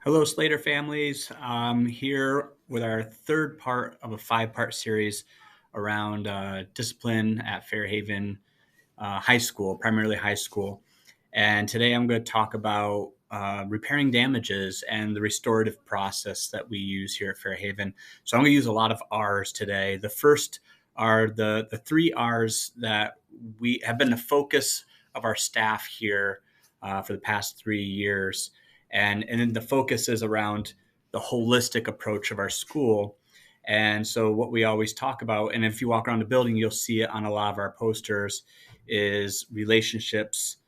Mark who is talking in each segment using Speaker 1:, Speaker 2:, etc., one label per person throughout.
Speaker 1: Hello, Slater families. I'm here with our third part of a five-part series around discipline at Fairhaven High School, primarily high school. And today I'm going to talk about repairing damages and the restorative process that we use here at Fairhaven. So I'm going to use a lot of R's today. The first are the three R's that we have been the focus of our staff here for the past 3 years. And then the focus is around the holistic approach of our school. And so what we always talk about, and if you walk around the building, you'll see it on a lot of our posters, is relationships,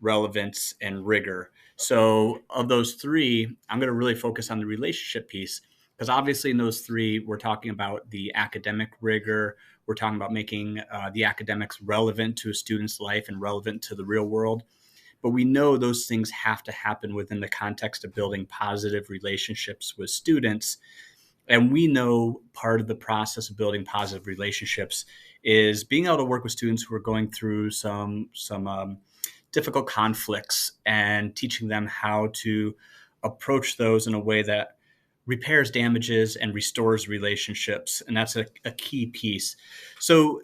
Speaker 1: relevance, and rigor. So of those three, I'm going to really focus on the relationship piece because obviously in those three, we're talking about the academic rigor. We're talking about making the academics relevant to a student's life and relevant to the real world. But we know those things have to happen within the context of building positive relationships with students. And we know part of the process of building positive relationships is being able to work with students who are going through some difficult conflicts and teaching them how to approach those in a way that repairs damages and restores relationships. And that's a key piece. So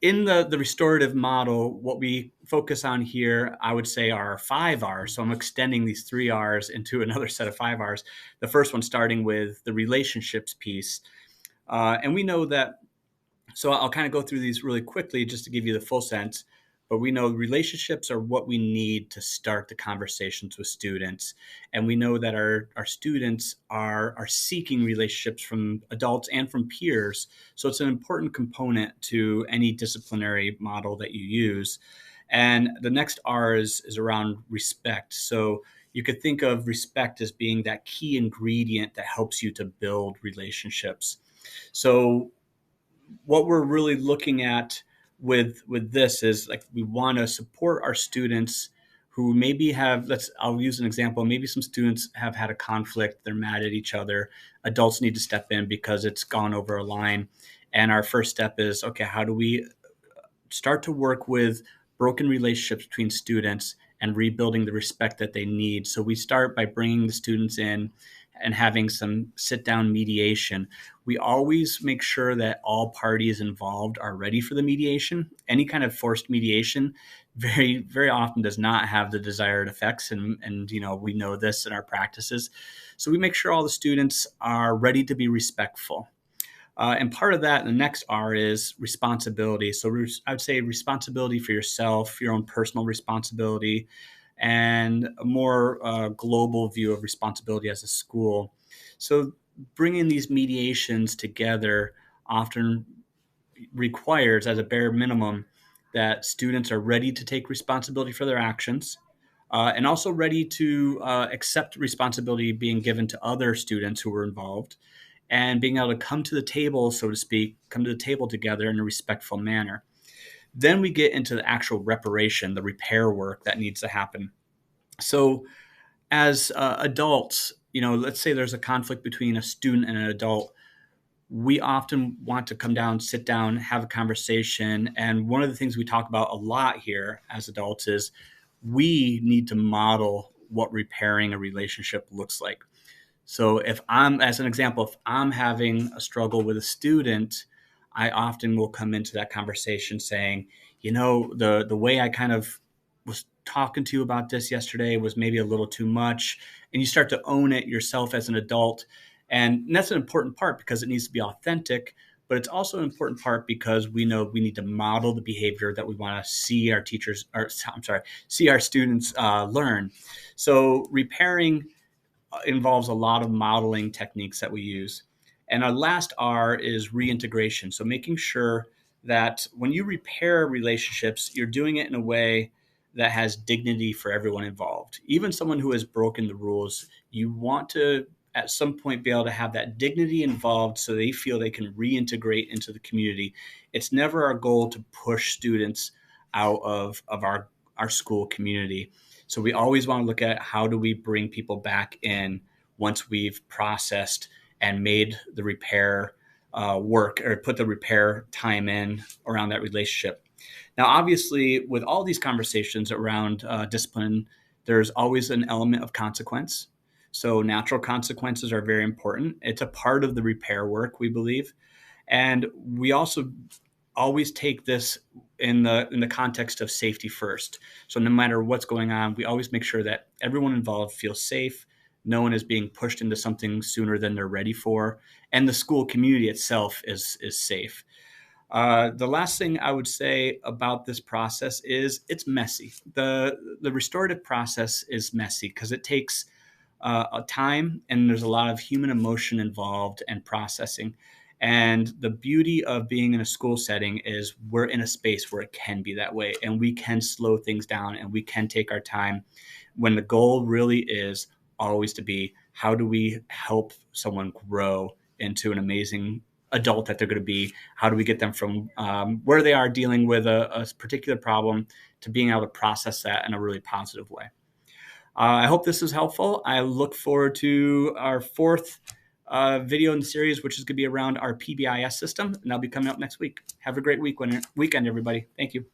Speaker 1: in the restorative model, what we focus on here, I would say, are 5 R's. So I'm extending these 3 R's into another set of 5 R's. The first one starting with the relationships piece. And we know that, so I'll kind of go through these really quickly just to give you the full sense. But we know relationships are what we need to start the conversations with students. And we know that our students are seeking relationships from adults and from peers. So it's an important component to any disciplinary model that you use. And the next R is around respect. So you could think of respect as being that key ingredient that helps you to build relationships. So what we're really looking at with this is, like, we want to support our students who maybe have, I'll use an example, maybe some students have had a conflict, they're mad at each other, adults need to step in because it's gone over a line. And our first step is, okay, how do we start to work with broken relationships between students and rebuilding the respect that they need? So we start by bringing the students in and having some sit down mediation. We always make sure that all parties involved are ready for the mediation. Any kind of forced mediation very, very often does not have the desired effects. And we know this in our practices. So we make sure all the students are ready to be respectful. And part of that, the next R, is responsibility. So I would say responsibility for yourself, your own personal responsibility, and a more global view of responsibility as a school. So bringing these mediations together often requires, as a bare minimum, that students are ready to take responsibility for their actions, and also ready to accept responsibility being given to other students who were involved, and being able to come to the table, so to speak, come to the table together in a respectful manner. Then we get into the actual reparation, the repair work that needs to happen. So as adults, let's say there's a conflict between a student and an adult. We often want to come down, sit down, have a conversation. And one of the things we talk about a lot here as adults is we need to model what repairing a relationship looks like. So if I'm, as an example, if I'm having a struggle with a student, I often will come into that conversation saying, the way I kind of was talking to you about this yesterday was maybe a little too much. And you start to own it yourself as an adult. And that's an important part because it needs to be authentic, but it's also an important part because we know we need to model the behavior that we want to see our teachers, or I'm sorry, see our students learn. So repairing involves a lot of modeling techniques that we use. And our last R is reintegration. So making sure that when you repair relationships, you're doing it in a way that has dignity for everyone involved. Even someone who has broken the rules, you want to at some point be able to have that dignity involved so they feel they can reintegrate into the community. It's never our goal to push students out of our school community. So we always want to look at how do we bring people back in once we've processed and made the repair work, or put the repair time in around that relationship. Now, obviously, with all these conversations around discipline, there's always an element of consequence. So natural consequences are very important. It's a part of the repair work, we believe. And we also always take this in the context of safety first. So no matter what's going on, we always make sure that everyone involved feels safe. No one is being pushed into something sooner than they're ready for, and the school community itself is safe. The last thing I would say about this process is it's messy. The restorative process is messy because it takes a time, and there's a lot of human emotion involved and processing. And the beauty of being in a school setting is we're in a space where it can be that way, and we can slow things down and we can take our time, when the goal really is always to be, how do we help someone grow into an amazing adult that they're going to be? How do we get them from where they are dealing with a particular problem to being able to process that in a really positive way? I hope this is helpful. I look forward to our fourth video in the series, which is going to be around our PBIS system, and that'll be coming up next week. Have a great weekend, everybody. Thank you.